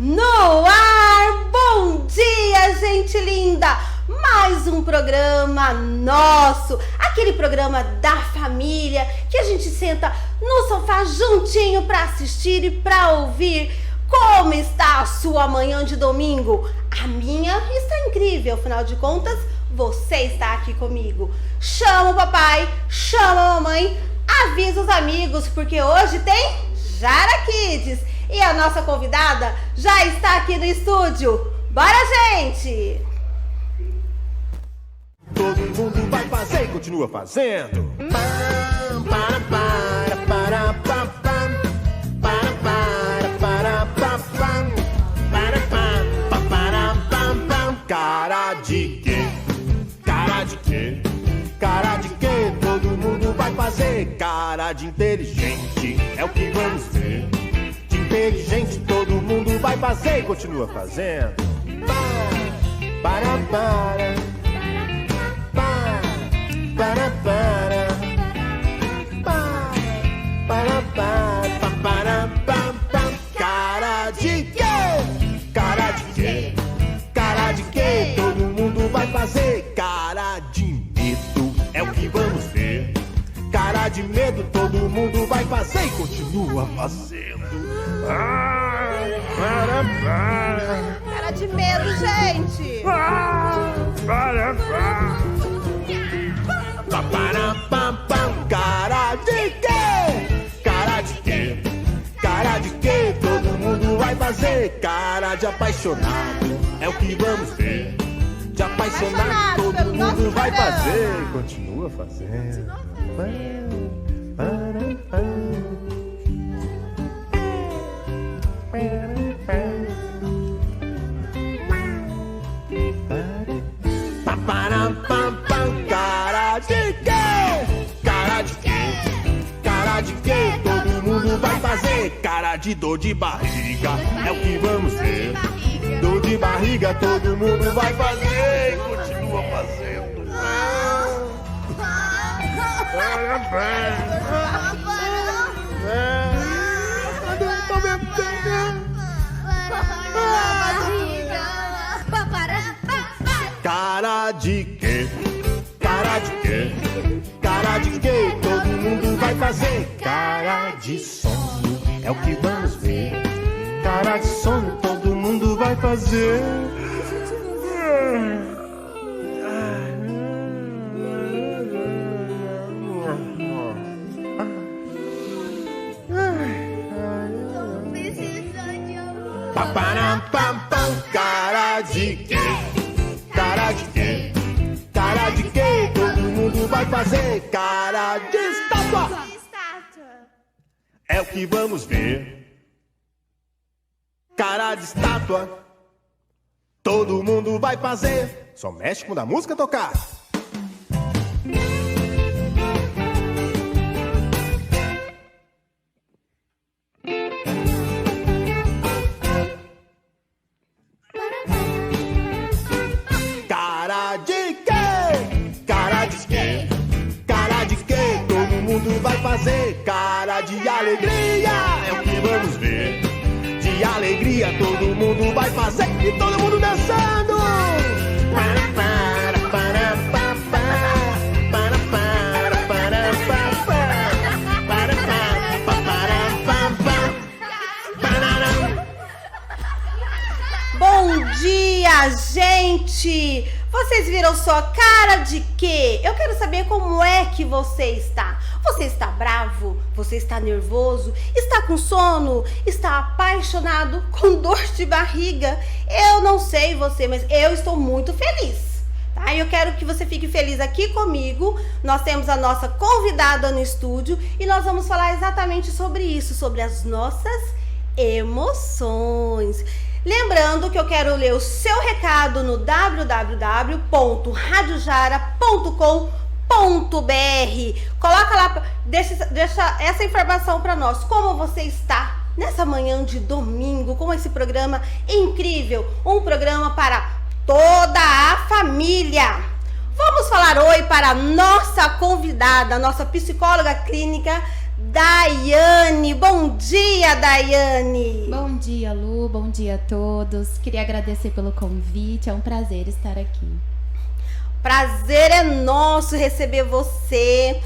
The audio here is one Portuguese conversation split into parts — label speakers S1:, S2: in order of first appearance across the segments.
S1: No ar! Bom dia, gente linda! Mais um programa nosso, aquele programa da família que a gente senta no sofá juntinho para assistir e para ouvir. Como está a sua manhã de domingo? A minha está incrível, afinal de contas, você está aqui comigo. Chama o papai, chama a mamãe, avisa os amigos, porque hoje tem Jara Kids. E a nossa convidada já está aqui no estúdio. Bora, gente!
S2: Todo mundo vai fazer e continua fazendo. Cara de quê? Cara de quê? Cara de quê? Todo mundo vai fazer. Cara de inteligente é o que vamos ver. De inteligente todo mundo vai fazer e continua fazendo. Para. Cara de quê? Cara de quê? Cara de quê? Todo mundo vai fazer. Cara de medo é o que vamos ver. Cara de medo todo mundo vai fazer e continua fazendo.
S1: Cara de medo, gente!
S2: Cara de quê? Cara de quê? Cara de quê? Todo mundo vai fazer. Cara de apaixonado é o que vamos ver. De apaixonado todo mundo vai fazer e continua fazendo. Cara de quê? Cara de quê? Cara de quê? Todo mundo vai fazer. Cara de dor de barriga é o que vamos ver. Dor de barriga todo mundo vai fazer e continua fazendo. Cara de quê? Cara de quê? Cara de quê? Todo mundo vai fazer. Cara de sono é o que vamos ver. Cara de sono todo mundo vai fazer. Cara de quê? Cara de quê? Cara de quê? Todo mundo vai fazer. Cara de estátua é o que vamos ver. Cara de estátua todo mundo vai fazer. Só mexe quando a música tocar. Cara de quê? Cara de quê? Cara de quê? Todo mundo vai fazer. Cara de alegria é o que vamos ver. De alegria todo mundo vai fazer. E todo mundo dançando.
S1: Bom dia, gente! Vocês viram só cara de quê? Eu quero saber como é que você está. Você está bravo? Você está nervoso? Está com sono? Está apaixonado? Com dor de barriga? Eu não sei você, mas eu estou muito feliz. Tá? Eu quero que você fique feliz aqui comigo. Nós temos a nossa convidada no estúdio e nós vamos falar exatamente sobre isso, sobre as nossas emoções. Lembrando que eu quero ler o seu recado no www.radiojara.com.br. Coloca lá, deixa essa informação para nós. Como você está nessa manhã de domingo com esse programa incrível? Um programa para toda a família. Vamos falar oi para a nossa convidada, nossa psicóloga clínica Daiane. Bom dia, Daiane.
S3: Bom dia, Lu. Bom dia a todos. Queria agradecer pelo convite. É um prazer estar aqui.
S1: Prazer é nosso receber você,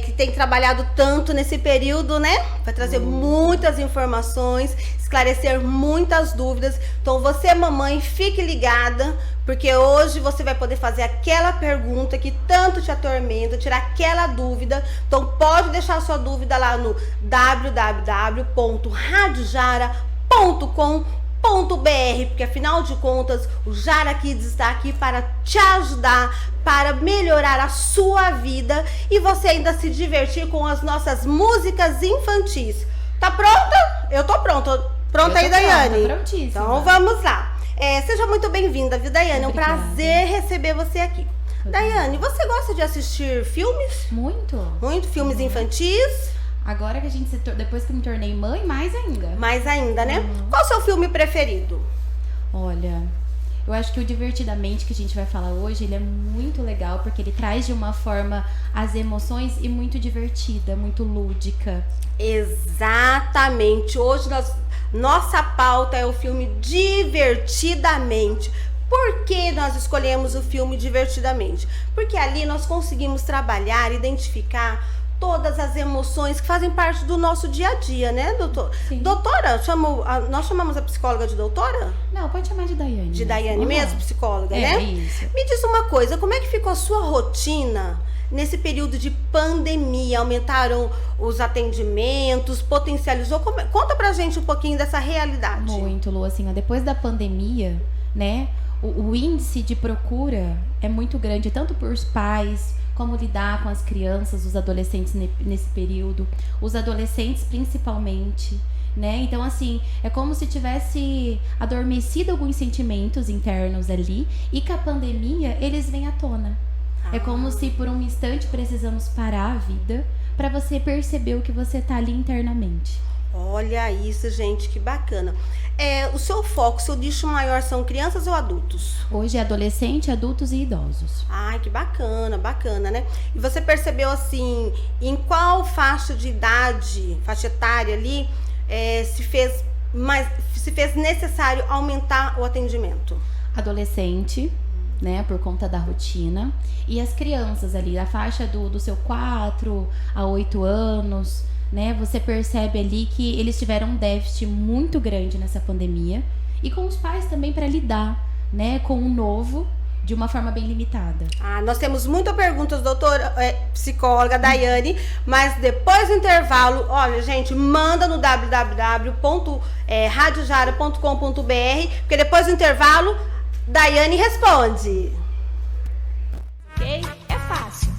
S1: que tem trabalhado tanto nesse período, né? Vai trazer muitas informações, esclarecer muitas dúvidas. Então você, mamãe, fique ligada, porque hoje você vai poder fazer aquela pergunta que tanto te atormenta, tirar aquela dúvida. Então pode deixar sua dúvida lá no www.radiojara.com.br, porque afinal de contas o Jara Kids está aqui para te ajudar, para melhorar a sua vida e você ainda se divertir com as nossas músicas infantis. Tá pronta? Eu tô pronta. Pronta aí, Daiane?
S3: Prontíssima.
S1: Então vamos lá. Seja muito bem-vinda, viu, Daiane?
S3: Obrigada.
S1: É um prazer receber você aqui. Daiane, você gosta de assistir filmes?
S3: Muito.
S1: Muito? Filmes infantis?
S3: Agora que depois que eu me tornei mãe, mais ainda.
S1: Mais ainda, né? Qual o seu filme preferido?
S3: Olha, eu acho que o Divertidamente que a gente vai falar hoje, ele é muito legal, porque ele traz de uma forma as emoções e muito divertida, muito lúdica.
S1: Exatamente. Hoje nossa pauta é o filme Divertidamente. Por que nós escolhemos o filme Divertidamente? Porque ali nós conseguimos trabalhar, identificar todas as emoções que fazem parte do nosso dia a dia, né, doutor?
S3: Sim.
S1: Doutora, nós chamamos a psicóloga de doutora?
S3: Não, pode chamar de Daiane.
S1: De Daiane mesmo, psicóloga, né?
S3: É isso.
S1: Me diz uma coisa, como é que ficou a sua rotina nesse período de pandemia? Aumentaram os atendimentos, potencializou? Conta pra gente um pouquinho dessa realidade.
S3: Muito, Lu. Assim, ó, depois da pandemia, né, o índice de procura é muito grande, tanto por pais, como lidar com as crianças, os adolescentes nesse período, os adolescentes principalmente, né? Então, assim, é como se tivesse adormecido alguns sentimentos internos ali e com a pandemia eles vêm à tona. É como se por um instante precisamos parar a vida para você perceber o que você tá ali internamente.
S1: Olha isso, gente, que bacana. O seu foco, seu nicho maior são crianças ou adultos?
S3: Hoje é adolescente, adultos e idosos.
S1: Ai, que bacana, bacana, né? E você percebeu, assim, em qual faixa de idade, faixa etária ali, se fez necessário aumentar o atendimento?
S3: Adolescente, né, por conta da rotina. E as crianças ali, a faixa do seu 4 a 8 anos... né? Você percebe ali que eles tiveram um déficit muito grande nessa pandemia e com os pais também para lidar, né, com o novo de uma forma bem limitada.
S1: Nós temos muitas perguntas, doutora psicóloga Daiane, mas depois do intervalo, olha, gente, manda no www.radiojara.com.br, porque depois do intervalo, Daiane responde.
S4: Ok? É fácil.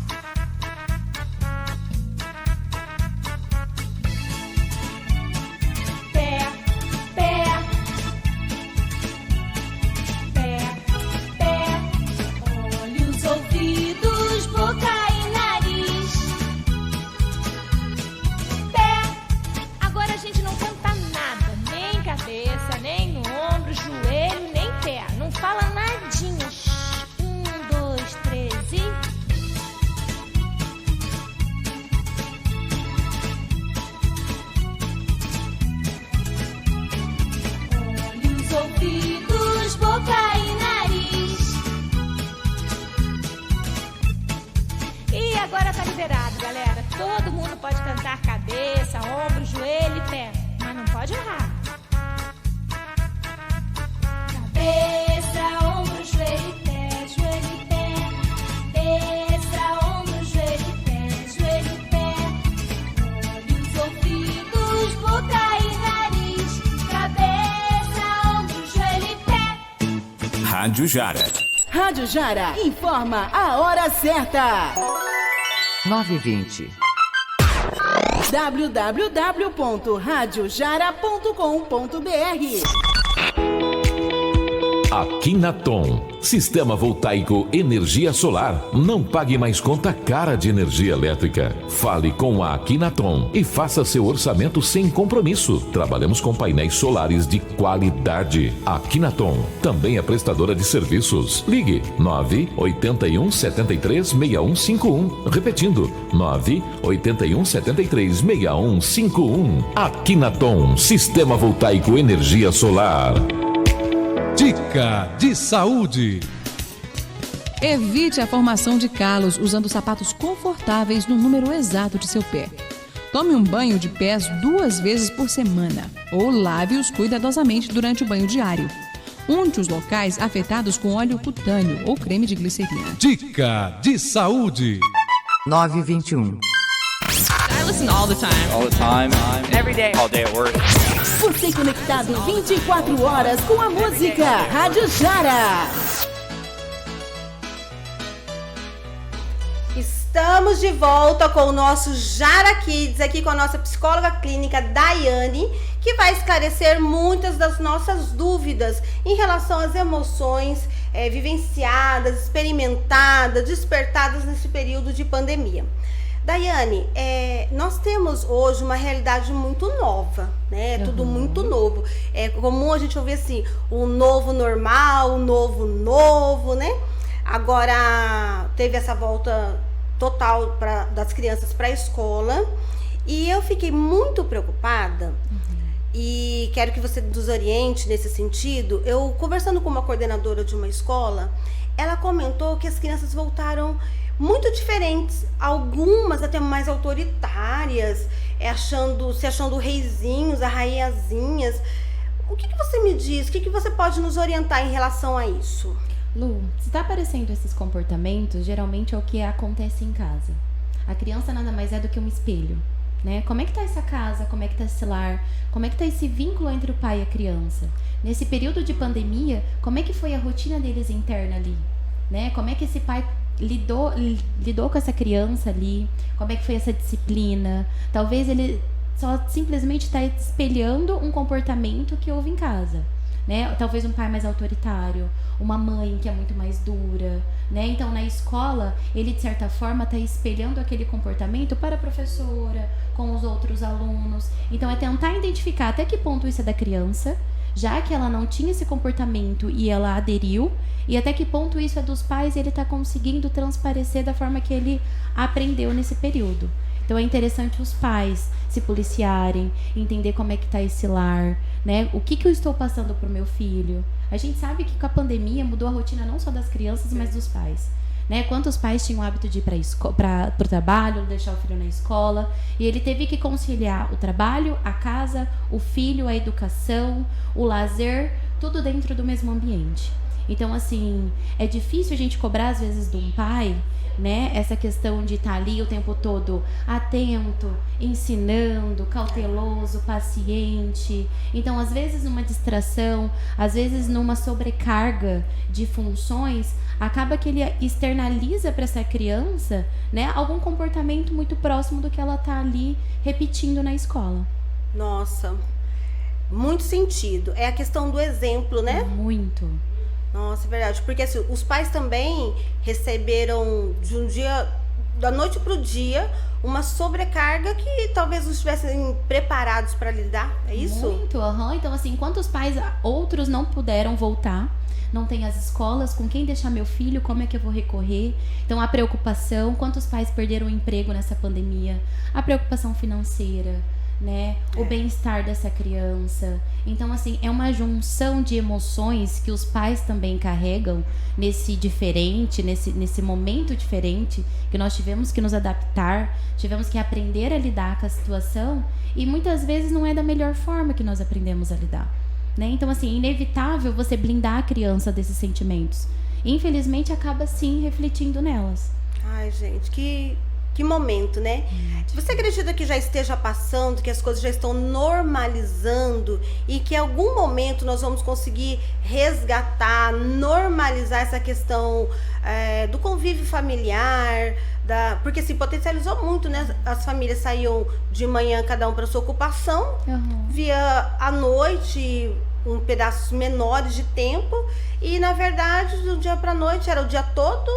S5: Nem ombro, joelho, nem pé. Não fala nadinha. 1, 2, 3 e...
S4: Olhos, ouvidos, boca e nariz.
S5: E agora tá liberado, galera. Todo mundo pode cantar cabeça, ombro, joelho e pé. Mas não pode errar.
S4: Cabeça, ombro, joelho e pé, joelho e pé. Cabeça, ombro, joelho e pé, joelho e pé. Olhos, ouvidos, boca e nariz. Cabeça, ombro, joelho e pé.
S6: Rádio Jara.
S7: Rádio Jara informa a hora certa.
S8: 9h20.
S7: www.radiojara.com.br.
S6: Aquinaton, sistema voltaico energia solar. Não pague mais conta cara de energia elétrica. Fale com a Aquinaton e faça seu orçamento sem compromisso. Trabalhamos com painéis solares de qualidade. Aquinaton também é prestadora de serviços. Ligue 981 73 6151. Repetindo, 981 73 6151. Aquinaton, sistema voltaico energia solar.
S9: Dica de saúde.
S10: Evite a formação de calos usando sapatos confortáveis no número exato de seu pé. Tome um banho de pés 2 vezes por semana ou lave-os cuidadosamente durante o banho diário. Unte os locais afetados com óleo cutâneo ou creme de glicerina.
S9: Dica de saúde.
S8: 9h21.
S11: I listen all the time.
S12: All the time.
S11: Every day.
S12: All day at work.
S7: Você conectado 24 horas com a música. Rádio Jara.
S1: Estamos de volta com o nosso Jara Kids, aqui com a nossa psicóloga clínica Daiane, que vai esclarecer muitas das nossas dúvidas em relação às emoções vivenciadas, experimentadas, despertadas nesse período de pandemia. Daiane, nós temos hoje uma realidade muito nova, né? Tudo muito novo. É comum a gente ouvir assim, o novo normal, o novo, né? Agora teve essa volta total das crianças para a escola e eu fiquei muito preocupada e quero que você nos oriente nesse sentido. Eu, conversando com uma coordenadora de uma escola, ela comentou que as crianças voltaram muito diferentes, algumas até mais autoritárias, se achando reizinhos, arraiazinhas. O que você me diz? O que você pode nos orientar em relação a isso?
S3: Lu, se está aparecendo esses comportamentos, geralmente é o que acontece em casa. A criança nada mais é do que um espelho, né? Como é que tá essa casa? Como é que tá esse lar? Como é que tá esse vínculo entre o pai e a criança? Nesse período de pandemia, como é que foi a rotina deles interna ali? Né? Como é que esse pai lidou com essa criança ali? Como é que foi essa disciplina? Talvez ele só simplesmente está espelhando um comportamento que houve em casa, né? Talvez um pai mais autoritário, uma mãe que é muito mais dura, né? Então na escola ele de certa forma está espelhando aquele comportamento para a professora, com os outros alunos. Então é tentar identificar até que ponto isso é da criança, já que ela não tinha esse comportamento e ela aderiu, e até que ponto isso é dos pais e ele está conseguindo transparecer da forma que ele aprendeu nesse período. Então é interessante os pais se policiarem, entender como é que está esse lar, né? O que eu estou passando para o meu filho? A gente sabe que com a pandemia mudou a rotina não só das crianças, mas dos pais, né? Quantos pais tinham o hábito de ir para o trabalho, deixar o filho na escola, e ele teve que conciliar o trabalho, a casa, o filho, a educação, o lazer, tudo dentro do mesmo ambiente. Então, assim, é difícil a gente cobrar às vezes de um pai, né? Essa questão de estar ali o tempo todo atento, ensinando, cauteloso, paciente. Então, às vezes numa distração, às vezes numa sobrecarga de funções, acaba que ele externaliza para essa criança, né, algum comportamento muito próximo do que ela tá ali repetindo na escola.
S1: Nossa, muito sentido. É a questão do exemplo, né?
S3: Muito.
S1: Nossa, é verdade. Porque assim, os pais também receberam de um dia, da noite pro dia, uma sobrecarga que talvez não estivessem preparados para lidar. É isso?
S3: Muito, Então, assim, enquanto os pais, outros não puderam voltar, não tem as escolas, com quem deixar meu filho, como é que eu vou recorrer? Então, a preocupação, quantos pais perderam o emprego nessa pandemia? A preocupação financeira, né? O bem-estar dessa criança. Então, assim, é uma junção de emoções que os pais também carregam nesse diferente, nesse momento diferente, que nós tivemos que nos adaptar, tivemos que aprender a lidar com a situação, e muitas vezes não é da melhor forma que nós aprendemos a lidar, né? Então, assim, é inevitável você blindar a criança desses sentimentos. Infelizmente, acaba sim refletindo nelas.
S1: Ai, gente, que momento, né? Você acredita que já esteja passando, que as coisas já estão normalizando e que em algum momento nós vamos conseguir resgatar, normalizar essa questão do convívio familiar, porque se potencializou muito, né? As famílias saíam de manhã cada um para sua ocupação, via à noite um pedaços menores de tempo, e na verdade do dia para noite era o dia todo,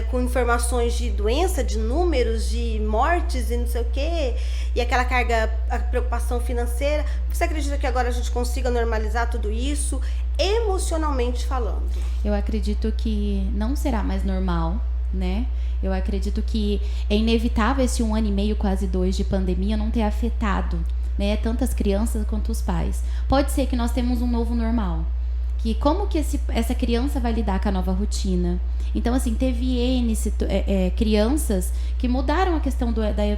S1: com informações de doença, de números, de mortes e não sei o quê, e aquela carga, a preocupação financeira. Você acredita que agora a gente consiga normalizar tudo isso, emocionalmente falando?
S3: Eu acredito que não será mais normal, né? Eu acredito que é inevitável esse 1 ano e meio, quase 2 de pandemia não ter afetado, né, tantas crianças quanto os pais. Pode ser que nós temos um novo normal. Que como que essa criança vai lidar com a nova rotina? Então, assim, teve crianças que mudaram a questão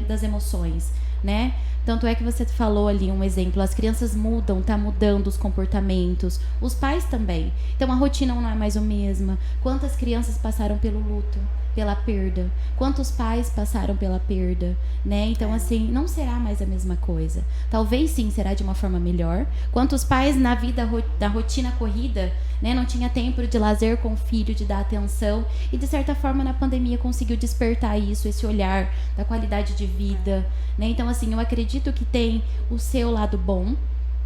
S3: das emoções, né? Tanto é que você falou ali um exemplo, as crianças mudam, tá mudando os comportamentos, os pais também. Então a rotina não é mais a mesma. Quantas crianças passaram pelo luto, pela perda? Quantos pais passaram pela perda, né? Então assim, não será mais a mesma coisa. Talvez sim, será de uma forma melhor. Quantos pais na vida da rotina corrida, né, não tinha tempo de lazer com o filho, de dar atenção, e de certa forma na pandemia conseguiu despertar isso, esse olhar da qualidade de vida, né? Então assim, eu acredito que tem o seu lado bom,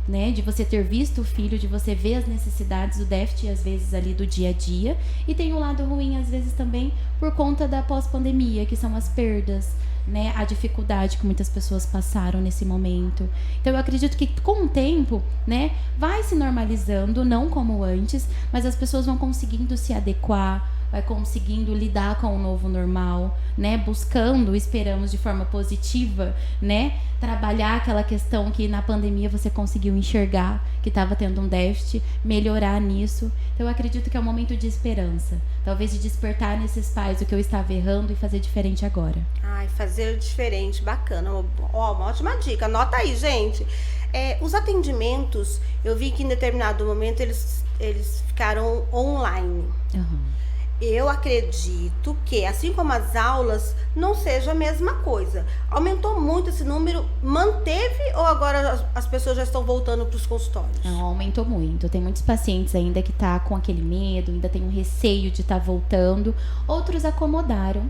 S3: né, de você ter visto o filho, de você ver as necessidades, o déficit às vezes ali do dia a dia, e tem o lado ruim às vezes também por conta da pós-pandemia, que são as perdas, né, a dificuldade que muitas pessoas passaram nesse momento. Então eu acredito que com o tempo, né, vai se normalizando, não como antes, mas as pessoas vão conseguindo se adequar, vai conseguindo lidar com o novo normal, né, buscando, esperamos de forma positiva, né, trabalhar aquela questão que na pandemia você conseguiu enxergar que estava tendo um déficit, melhorar nisso. Então eu acredito que é um momento de esperança, talvez de despertar nesses pais o que eu estava errando e fazer diferente agora.
S1: Ai, fazer diferente, bacana. Ó, uma ótima dica, anota aí, gente. Os atendimentos, eu vi que em determinado momento eles ficaram online.
S3: Uhum.
S1: Eu acredito que, assim como as aulas, não seja a mesma coisa. Aumentou muito esse número, manteve ou agora as pessoas já estão voltando para os consultórios?
S3: Não, aumentou muito. Tem muitos pacientes ainda que tá com aquele medo, ainda tem um receio de estar voltando. Outros acomodaram,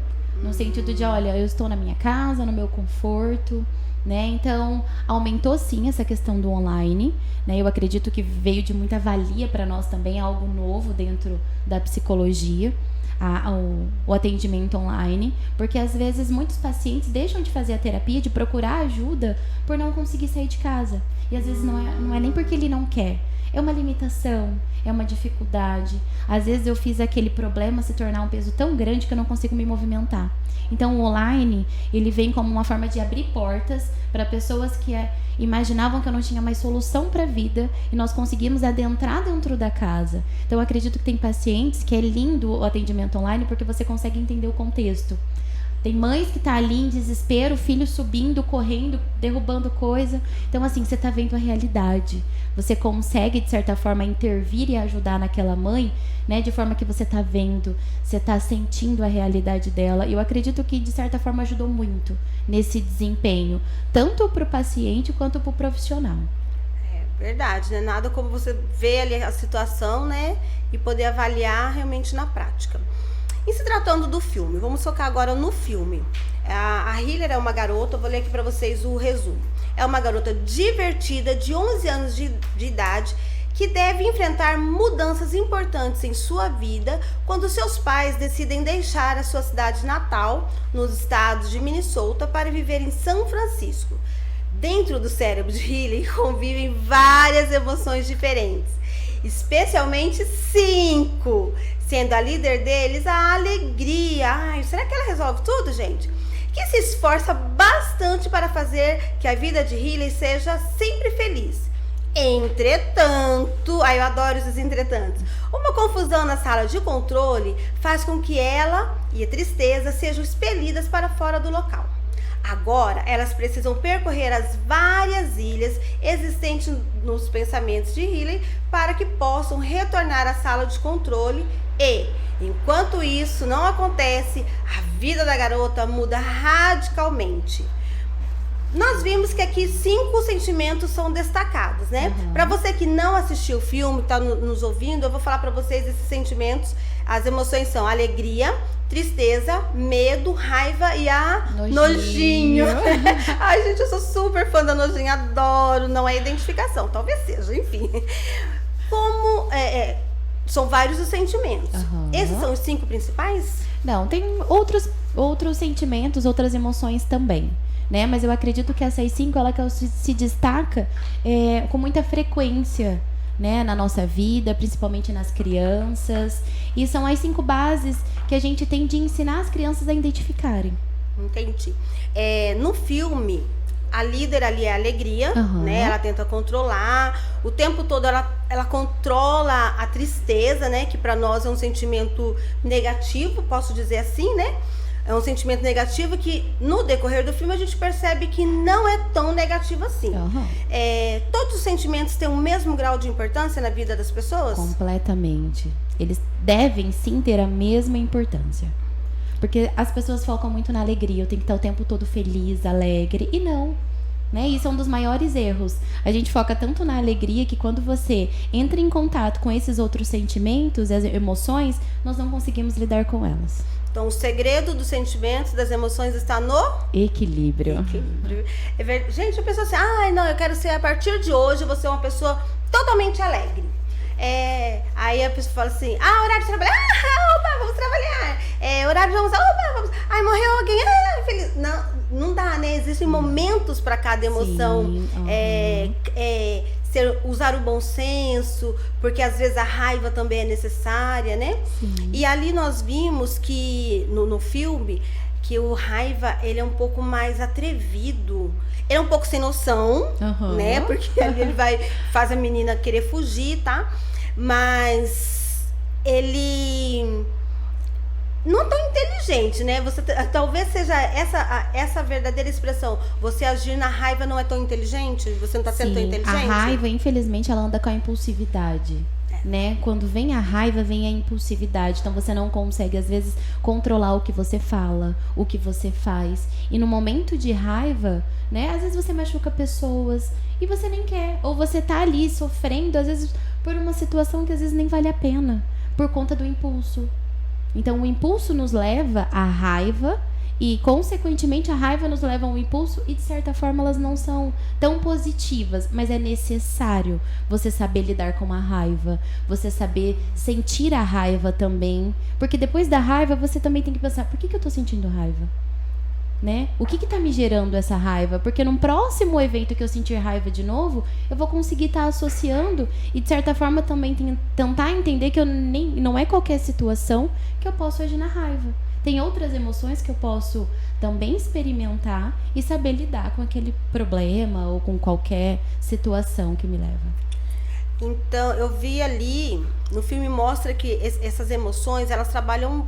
S3: no sentido de, olha, eu estou na minha casa, no meu conforto, né? Então, aumentou sim essa questão do online, né? Eu acredito que veio de muita valia para nós também, algo novo dentro da psicologia, o atendimento online, porque às vezes muitos pacientes deixam de fazer a terapia, de procurar ajuda por não conseguir sair de casa. E às vezes não é nem porque ele não quer, é uma limitação, é uma dificuldade. Às vezes eu fiz aquele problema se tornar um peso tão grande que eu não consigo me movimentar. Então o online, ele vem como uma forma de abrir portas para pessoas que imaginavam que eu não tinha mais solução para a vida, e nós conseguimos adentrar dentro da casa. Então eu acredito que tem pacientes que é lindo o atendimento online porque você consegue entender o contexto. Tem mães que tá ali em desespero, filho subindo, correndo, derrubando coisa. Então, assim, você tá vendo a realidade. Você consegue, de certa forma, intervir e ajudar naquela mãe, né? De forma que você tá vendo, você tá sentindo a realidade dela. E eu acredito que, de certa forma, ajudou muito nesse desempenho, tanto pro paciente quanto pro profissional.
S1: É verdade, né? Nada como você ver ali a situação, né? E poder avaliar realmente na prática. E se tratando do filme, vamos focar agora no filme. A Hiller é uma garota, eu vou ler aqui para vocês o resumo. É uma garota divertida de 11 anos de idade que deve enfrentar mudanças importantes em sua vida quando seus pais decidem deixar a sua cidade natal, nos estados de Minnesota, para viver em São Francisco. Dentro do cérebro de Hiller convivem várias emoções diferentes, especialmente 5, sendo a líder deles a alegria. Ai, será que ela resolve tudo, gente? Que se esforça bastante para fazer que a vida de Hiller seja sempre feliz. Entretanto, eu adoro esses entretantos, uma confusão na sala de controle faz com que ela e a tristeza sejam expelidas para fora do local. Agora, elas precisam percorrer as várias ilhas existentes nos pensamentos de Hiller para que possam retornar à sala de controle e, enquanto isso não acontece, a vida da garota muda radicalmente. Nós vimos que aqui 5 sentimentos são destacados, né? Uhum. Para você que não assistiu o filme, está nos ouvindo, eu vou falar para vocês esses sentimentos. As emoções são alegria, tristeza, medo, raiva e a
S3: Nojinho.
S1: nojinho. Ai, gente, eu sou super fã da nojinho, adoro. Não é identificação, talvez seja, enfim. Como são vários os sentimentos. Esses são os 5 principais?
S3: Não, tem outros sentimentos, outras emoções também, né? Mas eu acredito que essas 5, ela que se destaca com muita frequência, né, na nossa vida, principalmente nas crianças. E são as 5 bases que a gente tem de ensinar as crianças a identificarem.
S1: Entendi. No filme, a líder ali é a alegria, né? Ela tenta controlar. O tempo todo ela controla a tristeza, né? Que para nós é um sentimento negativo, posso dizer assim, né? É um sentimento negativo que no decorrer do filme a gente percebe que não é tão negativo assim. Todos os sentimentos têm o mesmo grau de importância na vida das pessoas?
S3: Completamente. Eles devem sim ter a mesma importância. Porque as pessoas focam muito na alegria. Eu tenho que estar o tempo todo feliz, alegre. E não. Né? Isso é um dos maiores erros. A gente foca tanto na alegria que quando você entra em contato com esses outros sentimentos, as emoções, nós não conseguimos lidar com elas.
S1: Então, o segredo dos sentimentos, das emoções está no
S3: equilíbrio.
S1: Gente, a pessoa assim, não, eu quero ser, a partir de hoje, eu vou ser uma pessoa totalmente alegre. Aí a pessoa fala assim, horário de trabalhar, opa, vamos trabalhar. Horário de almoçar, opa, vamos. Morreu alguém, feliz. Não dá, né? Existem momentos para cada emoção. Usar o bom senso, porque às vezes a raiva também é necessária, né? E ali nós vimos que, no filme, que o raiva, ele é um pouco mais atrevido. Ele é um pouco sem noção, né? Porque ali ele faz a menina querer fugir, tá? Mas ele não tão inteligente, né? Talvez seja essa verdadeira expressão. Você agir na raiva não é tão inteligente? Você não tá sendo tão inteligente?
S3: A raiva, infelizmente, ela anda com a impulsividade. Né? Quando vem a raiva, vem a impulsividade. Então você não consegue, às vezes, controlar o que você fala, o que você faz. E no momento de raiva, né? Às vezes você machuca pessoas e você nem quer. Ou você tá ali sofrendo, às vezes, por uma situação que às vezes nem vale a pena, por conta do impulso. Então o impulso nos leva à raiva e, consequentemente, a raiva nos leva ao impulso e, de certa forma, elas não são tão positivas, mas é necessário você saber lidar com a raiva, você saber sentir a raiva também, porque depois da raiva você também tem que pensar, por que eu tô sentindo raiva? Né? O que tá me gerando essa raiva? Porque num próximo evento que eu sentir raiva de novo, eu vou conseguir estar associando e, de certa forma, também tentar entender que não é qualquer situação que eu posso agir na raiva. Tem outras emoções que eu posso também experimentar e saber lidar com aquele problema ou com qualquer situação que me leva.
S1: Então, eu vi ali, no filme mostra que essas emoções, elas trabalham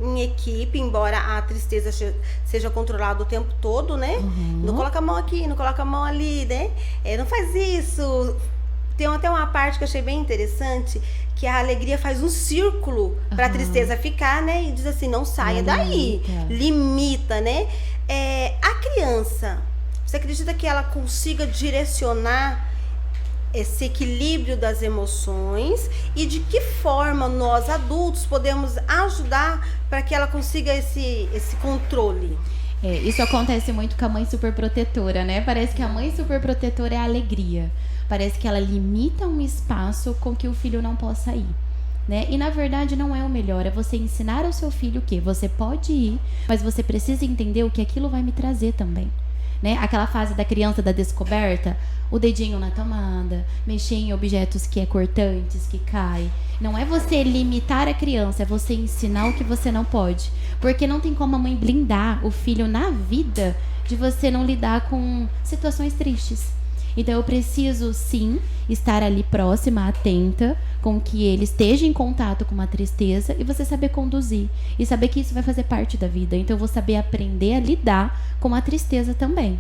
S1: em equipe, embora a tristeza seja controlada o tempo todo, né? Não coloca a mão aqui, não coloca a mão ali, né? Não faz isso. Tem até uma parte que eu achei bem interessante, que a alegria faz um círculo para a tristeza ficar, né? E diz assim, não saia daí, limita, né? A criança, você acredita que ela consiga direcionar esse equilíbrio das emoções e de que forma nós adultos podemos ajudar para que ela consiga esse controle?
S3: Isso acontece muito com a mãe superprotetora, né? Parece que a mãe superprotetora é a alegria. Parece que ela limita um espaço com que o filho não possa ir, né? E na verdade não é o melhor, é você ensinar ao seu filho que você pode ir, mas você precisa entender o que aquilo vai me trazer também. Né? Aquela fase da criança da descoberta, o dedinho na tomada, mexer em objetos que é cortantes, que cai. Não é você limitar a criança, é você ensinar o que você não pode. Porque não tem como a mãe blindar o filho na vida de você não lidar com situações tristes. Então eu preciso sim estar ali próxima, atenta, com que ele esteja em contato com uma tristeza e você saber conduzir. E saber que isso vai fazer parte da vida. Então eu vou saber aprender a lidar com a tristeza também.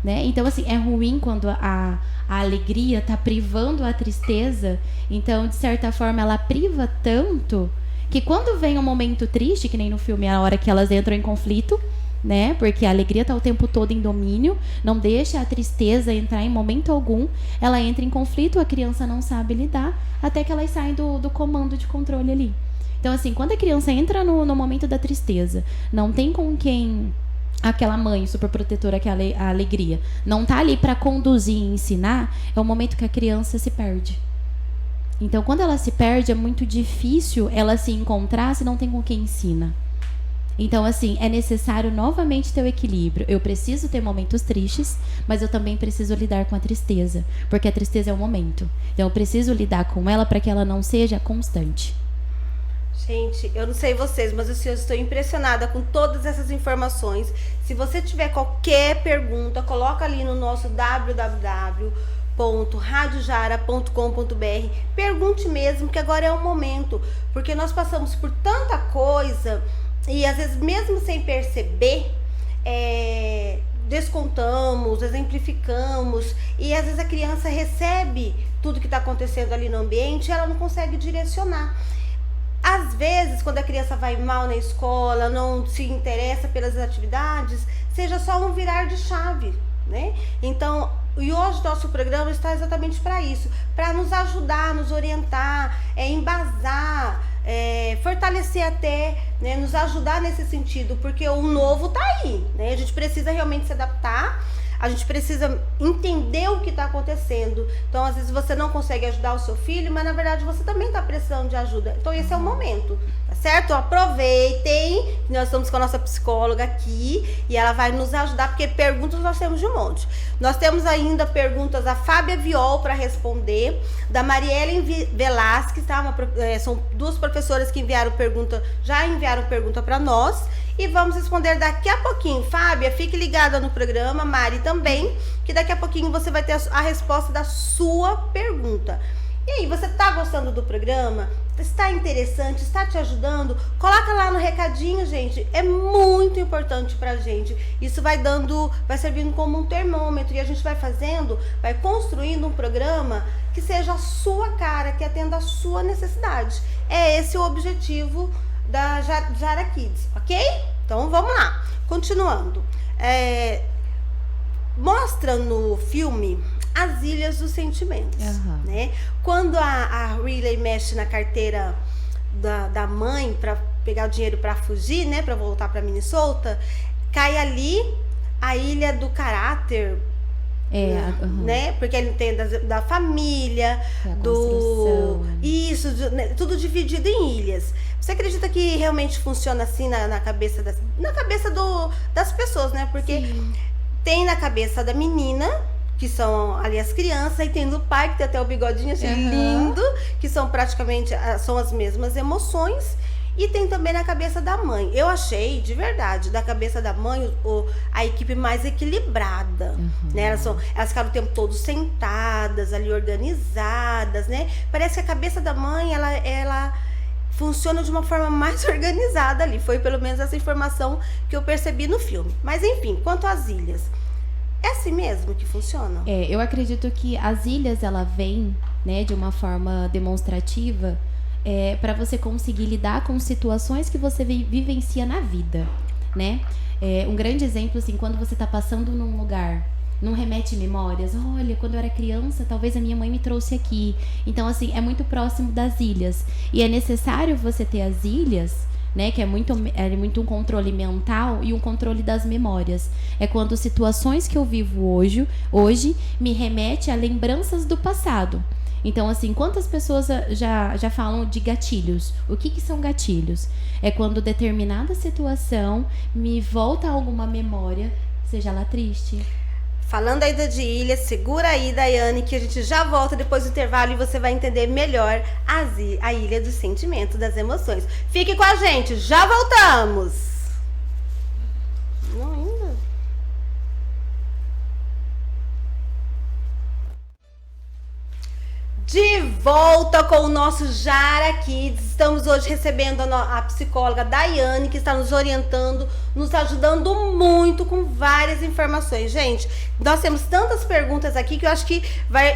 S3: Né? Então assim, é ruim quando a alegria está privando a tristeza. Então de certa forma ela priva tanto que quando vem um momento triste, que nem no filme, é a hora que elas entram em conflito, né? Porque a alegria está o tempo todo em domínio, não deixa a tristeza entrar em momento algum, ela entra em conflito, a criança não sabe lidar, até que elas saem do comando de controle ali. Então, assim, quando a criança entra no momento da tristeza, não tem com quem... Aquela mãe super protetora, que é a alegria, não tá ali para conduzir e ensinar, é o momento que a criança se perde. Então, quando ela se perde, é muito difícil ela se encontrar se não tem com quem ensina. Então, assim, é necessário novamente ter o equilíbrio. Eu preciso ter momentos tristes, mas eu também preciso lidar com a tristeza, porque a tristeza é o momento. Então, eu preciso lidar com ela para que ela não seja constante.
S1: Gente, eu não sei vocês, mas assim, eu estou impressionada com todas essas informações. Se você tiver qualquer pergunta, coloca ali no nosso www.radiojara.com.br. Pergunte mesmo, que agora é o momento, porque nós passamos por tanta coisa e às vezes mesmo sem perceber, descontamos, exemplificamos, e às vezes a criança recebe tudo que está acontecendo ali no ambiente e ela não consegue direcionar. Às vezes, quando a criança vai mal na escola, não se interessa pelas atividades, seja só um virar de chave, né? Então, e hoje nosso programa está exatamente para isso, para nos ajudar, nos orientar, embasar, fortalecer até, né, nos ajudar nesse sentido, porque o novo tá aí, né? A gente precisa realmente se adaptar. A gente precisa entender o que está acontecendo. Então, às vezes, você não consegue ajudar o seu filho, mas, na verdade, você também está precisando de ajuda. Então, esse é o momento, tá certo? Aproveitem, nós estamos com a nossa psicóloga aqui e ela vai nos ajudar, porque perguntas nós temos de um monte. Nós temos ainda perguntas da Fábia Viol para responder, da Mariellen Velasquez, tá? São duas professoras que já enviaram pergunta para nós. E vamos responder daqui a pouquinho. Fábia, fique ligada no programa, Mari também, que daqui a pouquinho você vai ter a resposta da sua pergunta. E aí, você tá gostando do programa? Está interessante? Está te ajudando? Coloca lá no recadinho, gente. É muito importante pra gente. Isso vai servindo como um termômetro. E a gente vai construindo um programa que seja a sua cara, que atenda a sua necessidade. É esse o objetivo da Jara Kids, ok? Então vamos lá, continuando. Mostra no filme as Ilhas dos Sentimentos, né? Quando a Riley mexe na carteira da mãe para pegar o dinheiro para fugir, né? Para voltar para Minnesota, cai ali a Ilha do Caráter, né? Porque ele tem da família, tudo dividido em ilhas. Você acredita que realmente funciona assim na cabeça das pessoas, né? Porque tem na cabeça da menina, que são ali as crianças, e tem do pai, que tem até o bigodinho assim lindo, que são praticamente as mesmas emoções. E tem também na cabeça da mãe. Eu achei, de verdade, da cabeça da mãe, a equipe mais equilibrada. Né? Elas ficaram o tempo todo sentadas, ali organizadas, né? Parece que a cabeça da mãe, ela funciona de uma forma mais organizada ali. Foi pelo menos essa informação que eu percebi no filme. Mas enfim, quanto às ilhas, é assim mesmo que funciona?
S3: Eu acredito que as ilhas, ela vem, né, de uma forma demonstrativa, para você conseguir lidar com situações que você vivencia na vida, né? Um grande exemplo, assim, quando você está passando num lugar, não remete memórias. Olha, quando eu era criança, talvez a minha mãe me trouxe aqui. Então, assim, é muito próximo das ilhas. E é necessário você ter as ilhas, né? Que é muito um controle mental e um controle das memórias. É quando situações que eu vivo hoje me remete a lembranças do passado. Então, assim, quantas pessoas já falam de gatilhos? O que são gatilhos? É quando determinada situação me volta a alguma memória, seja lá triste.
S1: Falando ainda de ilhas, segura aí, Daiane, que a gente já volta depois do intervalo e você vai entender melhor a Ilha do Sentimento, das Emoções. Fique com a gente, já voltamos! Não ainda? De volta com o nosso Jara Kids. Estamos hoje recebendo a psicóloga Daiane, que está nos orientando, nos ajudando muito com várias informações. Gente, nós temos tantas perguntas aqui que eu acho que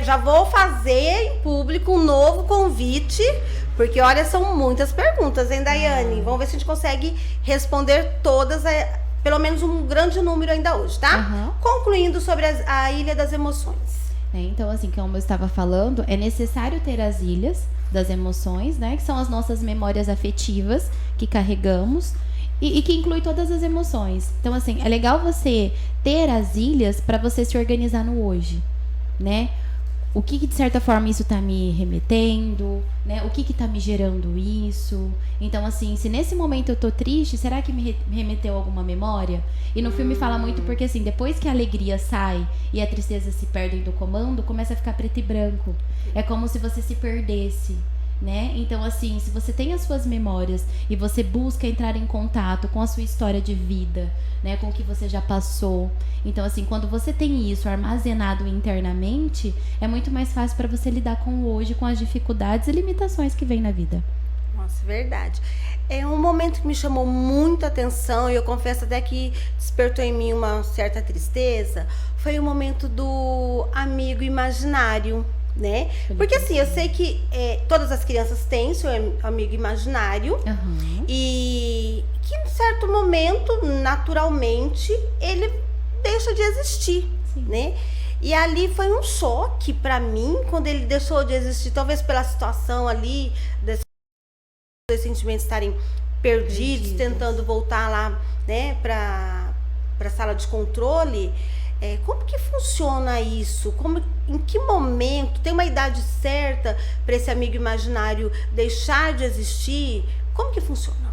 S1: já vou fazer em público um novo convite, porque olha, são muitas perguntas, hein, Daiane? Vamos ver se a gente consegue responder todas, pelo menos um grande número ainda hoje, tá? Concluindo sobre a Ilha das Emoções.
S3: né? Então, assim, como eu estava falando, é necessário ter as ilhas das emoções, né? Que são as nossas memórias afetivas que carregamos e que inclui todas as emoções. Então, assim, é legal você ter as ilhas para você se organizar no hoje, né? O que de certa forma isso tá me remetendo, né? O que tá me gerando isso? Então, assim, se nesse momento eu tô triste, será que me remeteu a alguma memória? E no filme fala muito porque, assim, depois que a alegria sai e a tristeza se perdem do comando, começa a ficar preto e branco. É como se você se perdesse, né? Então, assim, se você tem as suas memórias e você busca entrar em contato com a sua história de vida, né, com o que você já passou. Então, assim, quando você tem isso armazenado internamente, é muito mais fácil para você lidar com o hoje, com as dificuldades e limitações que vem na vida.
S1: Nossa, verdade. É um momento que me chamou muita atenção e eu confesso até que despertou em mim uma certa tristeza. Foi o momento do amigo imaginário, né? Porque assim, eu sei que todas as crianças têm seu amigo imaginário e que em certo momento, naturalmente, ele deixa de existir, né? E ali foi um choque pra mim quando ele deixou de existir, talvez pela situação ali, desses dois sentimentos estarem perdidos, tentando voltar lá, né, pra sala de controle. Como que funciona isso? Em que momento? Tem uma idade certa para esse amigo imaginário deixar de existir? Como que funciona?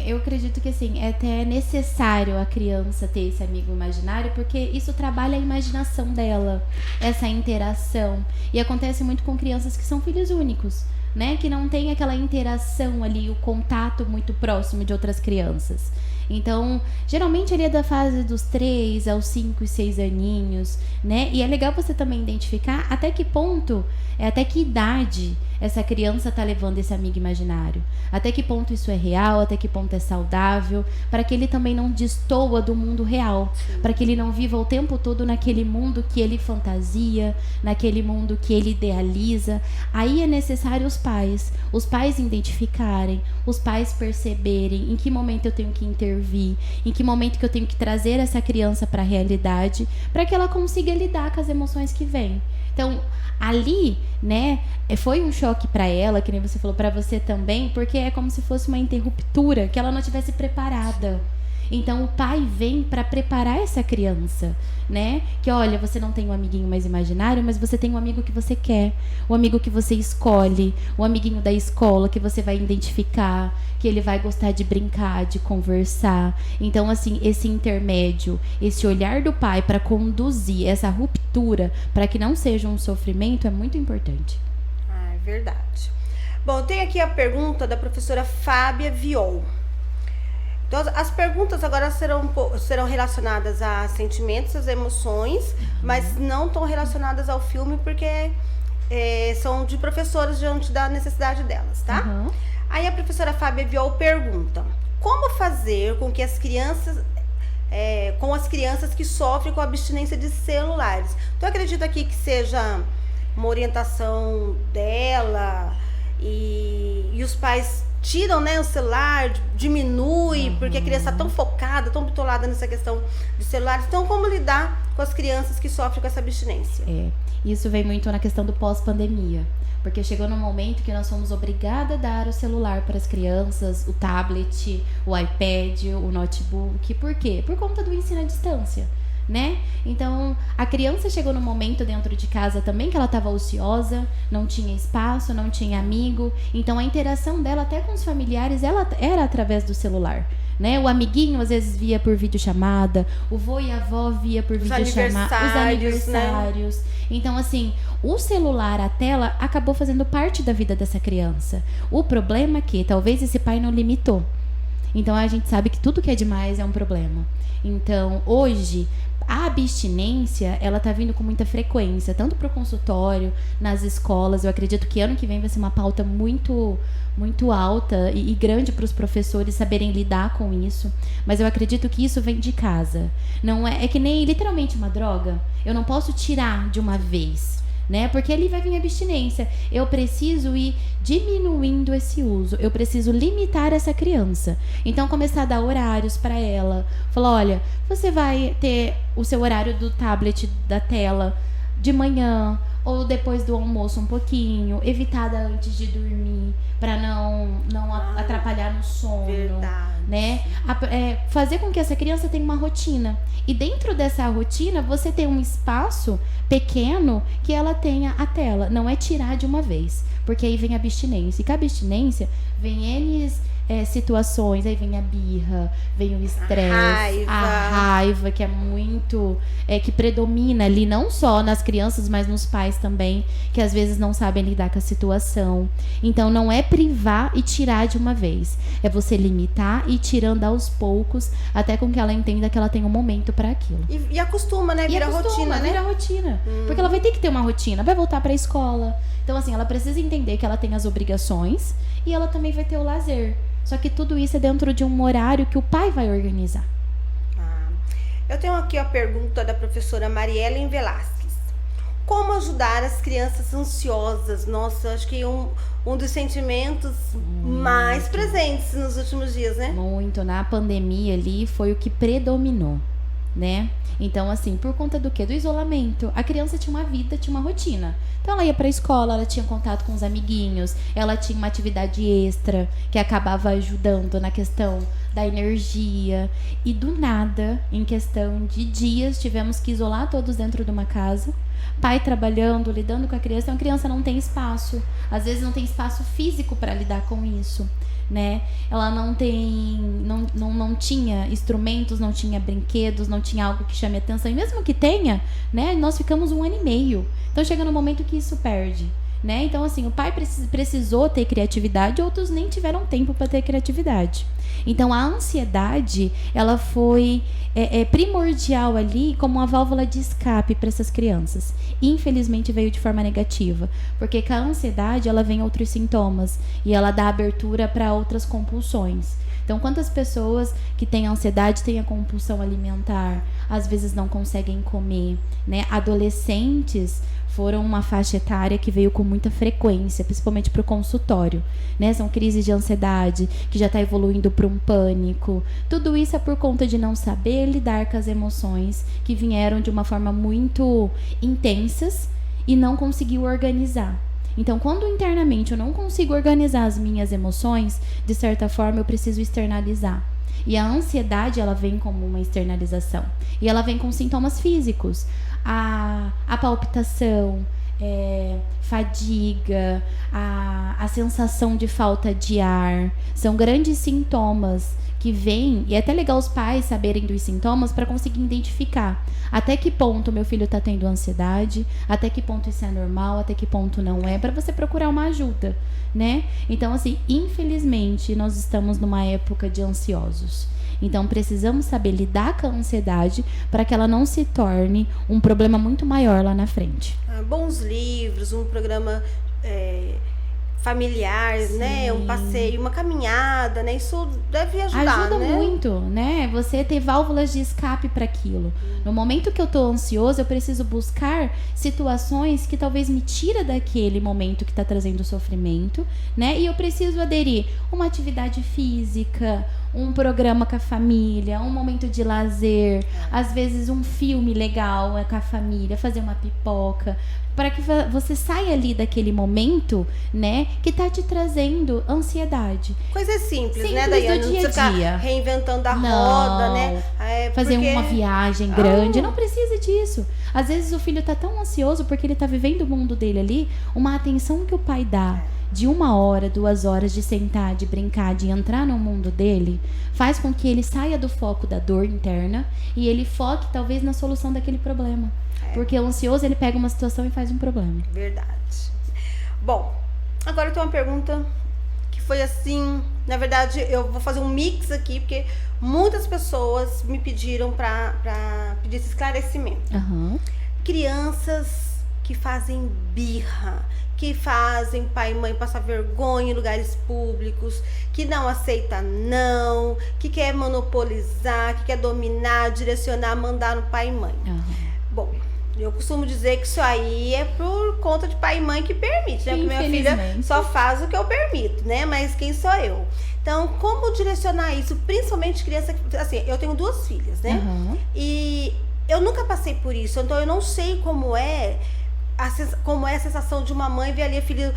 S3: Eu acredito que assim, é até necessário a criança ter esse amigo imaginário, porque isso trabalha a imaginação dela, essa interação. E acontece muito com crianças que são filhos únicos, né? Que não tem aquela interação ali, o contato muito próximo de outras crianças. Então, geralmente ele é da fase dos 3 aos 5 e 6 aninhos, né? E é legal você também identificar até que ponto, até que idade essa criança tá levando esse amigo imaginário. Até que ponto isso é real, até que ponto é saudável, para que ele também não destoa do mundo real, para que ele não viva o tempo todo naquele mundo que ele fantasia, naquele mundo que ele idealiza. Aí é necessário os pais identificarem, os pais perceberem em que momento eu tenho que intervir, em que momento que eu tenho que trazer essa criança para a realidade, para que ela consiga lidar com as emoções que vêm. Então, ali, né, foi um choque para ela, que nem você falou, para você também, porque é como se fosse uma interruptura, que ela não tivesse preparada. Então, o pai vem para preparar essa criança, né? Que, olha, você não tem um amiguinho mais imaginário, mas você tem um amigo que você quer, um amigo que você escolhe, um amiguinho da escola que você vai identificar, que ele vai gostar de brincar, de conversar. Então, assim, esse intermédio, esse olhar do pai para conduzir essa ruptura, para que não seja um sofrimento, é muito importante.
S1: É verdade. Bom, tem aqui a pergunta da professora Fábia Viol. Então, as perguntas agora serão relacionadas a sentimentos, às emoções, mas não estão relacionadas ao filme, porque são de professoras diante da necessidade delas, tá? Aí a professora Fábia Viol pergunta: como fazer com que as crianças, com as crianças que sofrem com abstinência de celulares? Então, eu acredito aqui que seja uma orientação dela e os pais tiram, né, o celular, diminui, porque a criança está tão focada, tão bitolada nessa questão de celulares. Então, como lidar com as crianças que sofrem com essa abstinência?
S3: Isso vem muito na questão do pós-pandemia, porque chegou num momento que nós fomos obrigadas a dar o celular para as crianças, o tablet, o iPad, o notebook. Por quê? Por conta do ensino à distância, né? Então, a criança chegou num momento dentro de casa também que ela estava ociosa, não tinha espaço, não tinha amigo. Então, a interação dela até com os familiares ela era através do celular, né? O amiguinho às vezes via por videochamada, o vô e a avó via por videochamada, os aniversários, né? Então, assim, o celular, a tela, acabou fazendo parte da vida dessa criança. O problema é que talvez esse pai não limitou. Então, a gente sabe que tudo que é demais é um problema. Então, hoje, a abstinência, ela tá vindo com muita frequência, tanto para o consultório, nas escolas. Eu acredito que ano que vem vai ser uma pauta muito, muito alta e grande para os professores saberem lidar com isso. Mas eu acredito que isso vem de casa. Não é que nem literalmente uma droga. Eu não posso tirar de uma vez, né? Porque ali vai vir abstinência. Eu preciso ir diminuindo esse uso. Eu preciso limitar essa criança. Então, começar a dar horários para ela. Falar, olha, você vai ter o seu horário do tablet, da tela, de manhã ou depois do almoço um pouquinho, evitada antes de dormir, para não atrapalhar no sono.
S1: Verdade.
S3: Né? Fazer com que essa criança tenha uma rotina. E dentro dessa rotina, você tem um espaço pequeno que ela tenha a tela. Não é tirar de uma vez, porque aí vem a abstinência. E com a abstinência, vem N situações, aí vem a birra, vem o estresse, a raiva, que é muito, que predomina ali, não só nas crianças, mas nos pais também, que às vezes não sabem lidar com a situação. Então não é privar e tirar de uma vez, é você limitar e ir tirando aos poucos, até com que ela entenda que ela tem um momento para aquilo.
S1: E acostuma, né? Vira rotina, né?
S3: Vira rotina. Porque ela vai ter que ter uma rotina, vai voltar para a escola. Então assim, ela precisa entender que ela tem as obrigações e ela também vai ter o lazer. Só que tudo isso é dentro de um horário que o pai vai organizar.
S1: Eu tenho aqui a pergunta da professora Mariellen Velasquez. Como ajudar as crianças ansiosas? Nossa, acho que um dos sentimentos mais presentes nos últimos dias, né?
S3: Muito. Na pandemia ali foi o que predominou, né? Então, assim, por conta do quê? Do isolamento. A criança tinha uma vida, tinha uma rotina. Então, ela ia pra escola, ela tinha contato com os amiguinhos, ela tinha uma atividade extra que acabava ajudando na questão da energia. E do nada, em questão de dias, tivemos que isolar todos dentro de uma casa. Pai trabalhando, lidando com a criança. Então, a criança não tem espaço. Às vezes, não tem espaço físico para lidar com isso. Né? Ela não tinha instrumentos, não tinha brinquedos, não tinha algo que chame atenção. E mesmo que tenha, né, nós ficamos 1 ano e meio. Então chega no momento que isso perde, né? Então assim, o pai precisou ter criatividade, outros nem tiveram tempo para ter criatividade. Então a ansiedade, ela foi primordial ali como uma válvula de escape para essas crianças. Infelizmente veio de forma negativa, porque com a ansiedade ela vem outros sintomas e ela dá abertura para outras compulsões. Então, quantas pessoas que têm ansiedade têm a compulsão alimentar, às vezes não conseguem comer, né? Adolescentes foram uma faixa etária que veio com muita frequência, principalmente para o consultório, né? São crises de ansiedade que já está evoluindo para um pânico. Tudo isso é por conta de não saber lidar com as emoções que vieram de uma forma muito intensas e não conseguiu organizar. Então, quando internamente eu não consigo organizar as minhas emoções, de certa forma eu preciso externalizar. E a ansiedade, ela vem como uma externalização. E ela vem com sintomas físicos. A palpitação, fadiga, a sensação de falta de ar. São grandes sintomas que vêm, e é até legal os pais saberem dos sintomas para conseguir identificar até que ponto meu filho está tendo ansiedade, até que ponto isso é normal, até que ponto não é, para você procurar uma ajuda, né? Então, assim, infelizmente, nós estamos numa época de ansiosos. Então, precisamos saber lidar com a ansiedade para que ela não se torne um problema muito maior lá na frente.
S1: Bons livros, um programa familiar, né? Um passeio, uma caminhada, né? Isso deve ajudar,
S3: ajuda,
S1: né?
S3: muito, né? Você ter válvulas de escape para aquilo. No momento que eu tô ansioso, eu preciso buscar situações que talvez me tira daquele momento que tá trazendo sofrimento, né? E eu preciso aderir uma atividade física, um programa com a família, um momento de lazer, às vezes um filme legal com a família, fazer uma pipoca, para que você saia ali daquele momento, né, que tá te trazendo ansiedade.
S1: Coisa simples, né,
S3: do
S1: Daiane?
S3: dia
S1: Não precisa
S3: a dia.
S1: ficar reinventando a roda, né?
S3: Fazer uma viagem grande, não precisa disso. Às vezes o filho tá tão ansioso porque ele tá vivendo o mundo dele ali, uma atenção que o pai dá de 1 hora, 2 horas de sentar, de brincar, de entrar no mundo dele, faz com que ele saia do foco da dor interna e ele foque talvez na solução daquele problema. Porque o ansioso, ele pega uma situação e faz um problema.
S1: Verdade. Bom, agora eu tenho uma pergunta que foi assim, na verdade eu vou fazer um mix aqui, porque muitas pessoas me pediram pra pedir esse esclarecimento. Crianças que fazem birra, que fazem pai e mãe passar vergonha em lugares públicos, que não aceita não, que quer monopolizar, que quer dominar, direcionar, mandar no pai e mãe. Bom, eu costumo dizer que isso aí é por conta de pai e mãe que permite, né? Porque minha filha só faz o que eu permito, né? Mas quem sou eu? Então, como direcionar isso? Principalmente criança... Assim, eu tenho 2 filhas, né? E eu nunca passei por isso, então eu não sei como é a sensação de uma mãe ver ali a filha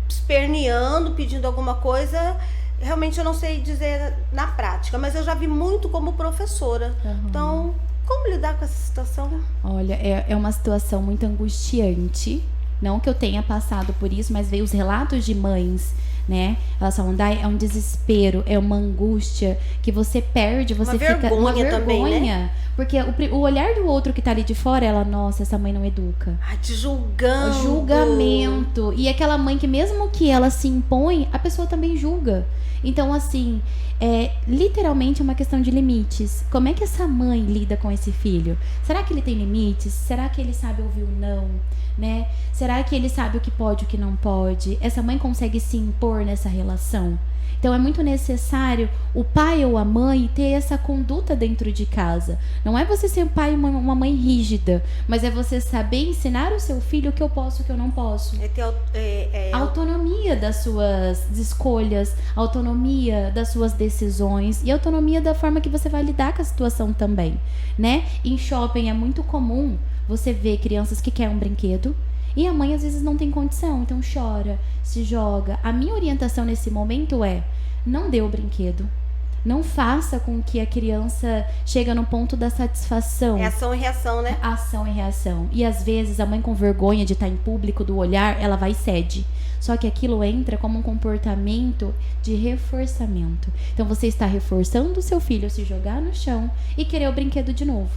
S1: esperneando, pedindo alguma coisa. Realmente eu não sei dizer na prática, mas eu já vi muito como professora. Então, como lidar com essa situação?
S3: Olha, é uma situação muito angustiante. Não que eu tenha passado por isso, mas veio os relatos de mães, né? Elas falam, Dai, é um desespero, é uma angústia que você perde, você fica uma vergonha
S1: também, né?
S3: Porque o olhar do outro que tá ali de fora, ela, nossa, essa mãe não educa.
S1: Te julgando.
S3: O julgamento. E aquela mãe que mesmo que ela se impõe, a pessoa também julga. Então, assim, literalmente é uma questão de limites. Como é que essa mãe lida com esse filho? Será que ele tem limites? Será que ele sabe ouvir o não? Né? Será que ele sabe o que pode e o que não pode? Essa mãe consegue se impor nessa relação? Então é muito necessário o pai ou a mãe ter essa conduta dentro de casa. Não é você ser um pai e uma mãe rígida, mas é você saber ensinar o seu filho o que eu posso e o que eu não posso. Autonomia das suas escolhas, autonomia das suas decisões e autonomia da forma que você vai lidar com a situação também, né? Em shopping é muito comum você ver crianças que querem um brinquedo e a mãe às vezes não tem condição, então chora, se joga. A minha orientação nesse momento é: não dê o brinquedo. Não faça com que a criança chegue no ponto da satisfação.
S1: É ação e reação, né?
S3: Ação e reação. E às vezes a mãe com vergonha de estar em público, do olhar, ela vai e cede. Só que aquilo entra como um comportamento de reforçamento. Então você está reforçando o seu filho a se jogar no chão e querer o brinquedo de novo.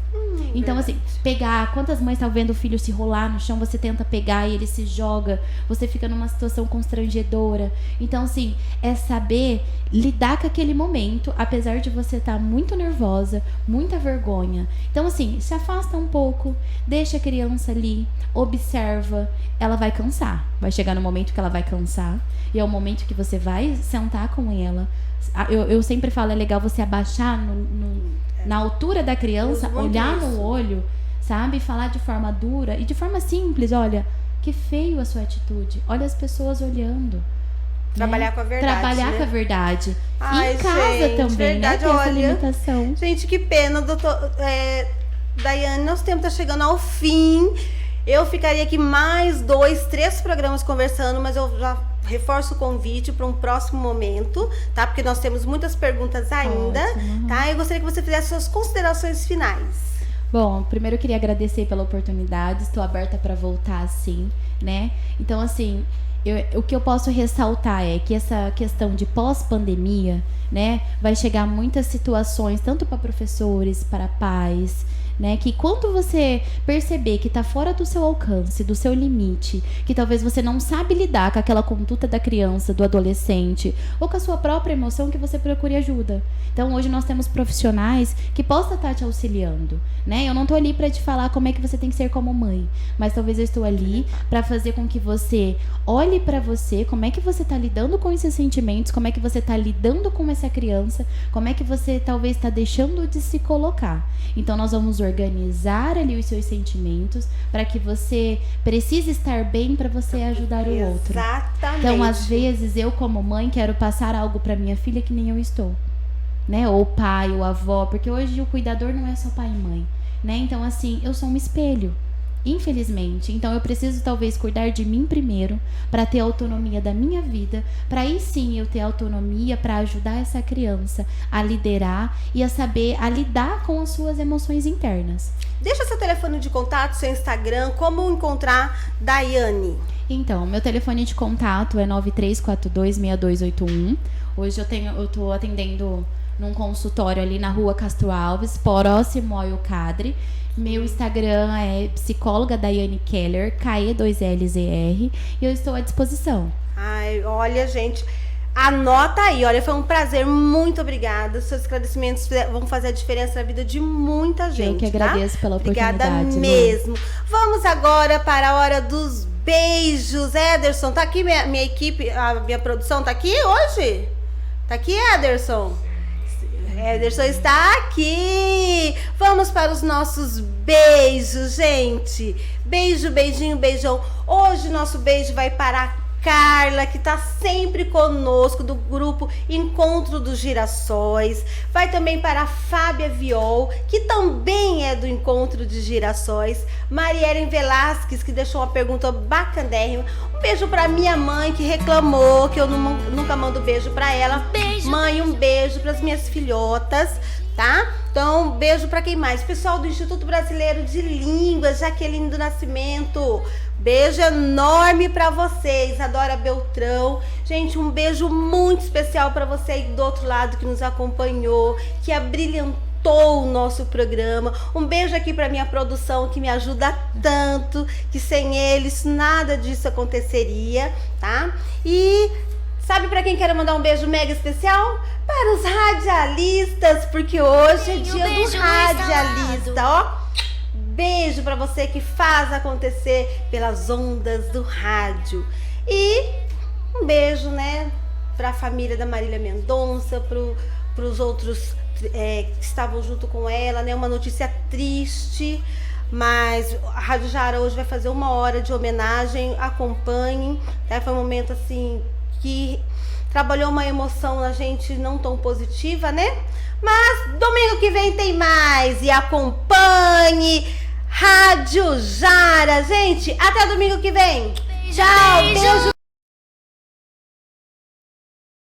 S3: Então, assim, pegar, quantas mães estão vendo o filho se rolar no chão, você tenta pegar e ele se joga, você fica numa situação constrangedora. Então, assim, é saber lidar com aquele momento, apesar de você estar muito nervosa, muita vergonha. Então, assim, se afasta um pouco, deixa a criança ali, observa, ela vai cansar. Vai chegar no momento que ela vai cansar, e é o momento que você vai sentar com ela. Eu sempre falo, é legal você abaixar na altura da criança, olhar no olho, sabe? Falar de forma dura e de forma simples. Olha, que feio a sua atitude. Olha as pessoas olhando.
S1: Trabalhar com a verdade.
S3: Trabalhar com a verdade. E em casa também,
S1: verdade,
S3: né? Tem
S1: olha,
S3: essa limitação.
S1: Gente, que pena, doutor. Daiane, nosso tempo tá chegando ao fim. Eu ficaria aqui mais 2, 3 programas conversando, mas eu já reforço o convite para um próximo momento, tá? Porque nós temos muitas perguntas ainda, tá? Eu gostaria que você fizesse suas considerações finais.
S3: Bom, primeiro eu queria agradecer pela oportunidade, estou aberta para voltar, sim, né? Então, assim, o que eu posso ressaltar é que essa questão de pós-pandemia, né, vai chegar muitas situações, tanto para professores, para pais, né, que quando você perceber que está fora do seu alcance, do seu limite, que talvez você não sabe lidar com aquela conduta da criança, do adolescente, ou com a sua própria emoção, que você procure ajuda. Então, hoje nós temos profissionais que possam estar te auxiliando, né? Eu não estou ali para te falar como é que você tem que ser como mãe, mas talvez eu estou ali para fazer com que você olhe para você, como é que você está lidando com esses sentimentos, como é que você está lidando com essa criança, como é que você talvez está deixando de se colocar. Então, nós vamos organizar ali os seus sentimentos para que você precise estar bem para você ajudar o outro.
S1: Exatamente.
S3: Então, às vezes, eu como mãe quero passar algo para minha filha que nem eu estou, né? Ou pai, ou avó, porque hoje o cuidador não é só pai e mãe, né? Então, assim, eu sou um espelho, infelizmente. Então, eu preciso talvez cuidar de mim primeiro para ter autonomia da minha vida, para aí sim eu ter autonomia para ajudar essa criança a liderar e a saber a lidar com as suas emoções internas.
S1: Deixa seu telefone de contato, seu Instagram, como encontrar Daiane.
S3: Então, meu telefone de contato é 93426281. Hoje eu tô atendendo num consultório ali na Rua Castro Alves, próximo ao Cadre. Meu Instagram é psicóloga Daiane Keller, KE2LZR, e eu estou à disposição.
S1: Ai, olha, gente, anota aí, olha, foi um prazer, muito obrigada. Seus esclarecimentos vão fazer a diferença na vida de muita gente.
S3: Eu que agradeço pela oportunidade.
S1: Obrigada mesmo. Lu. Vamos agora para a hora dos beijos. Ederson, tá aqui minha equipe, a minha produção tá aqui hoje? Tá aqui, Ederson? Ederson está aqui. Vamos para os nossos beijos, gente. Beijo, beijinho, beijão. Hoje nosso beijo vai para a Carla, que tá sempre conosco, do grupo Encontro dos Girassóis. Vai também para a Fábia Viol, que também é do Encontro de Girassóis. Mariellen Velasquez, que deixou uma pergunta bacanérrima. Um beijo pra minha mãe, que reclamou que eu nunca mando beijo pra ela.
S4: Beijo.
S1: Mãe, um beijo pras minhas filhotas, tá? Então, beijo pra quem mais? Pessoal do Instituto Brasileiro de Línguas, Jaqueline do Nascimento. Beijo enorme pra vocês, Adora Beltrão. Gente, um beijo muito especial pra você aí do outro lado que nos acompanhou, que abrilhantou o nosso programa. Um beijo aqui pra minha produção, que me ajuda tanto, que sem eles nada disso aconteceria, tá? E sabe pra quem quero mandar um beijo mega especial? Para os radialistas, porque hoje é dia do radialista, ó. Beijo pra você que faz acontecer pelas ondas do rádio. E um beijo, né, pra família da Marília Mendonça, pros outros que estavam junto com ela, né? Uma notícia triste, mas a Rádio Jara hoje vai fazer 1 hora de homenagem. Acompanhem, tá? Foi um momento assim que trabalhou uma emoção na gente não tão positiva, né? Mas domingo que vem tem mais, e acompanhe Rádio Jara, gente. Até domingo que vem. Tchau, beijo.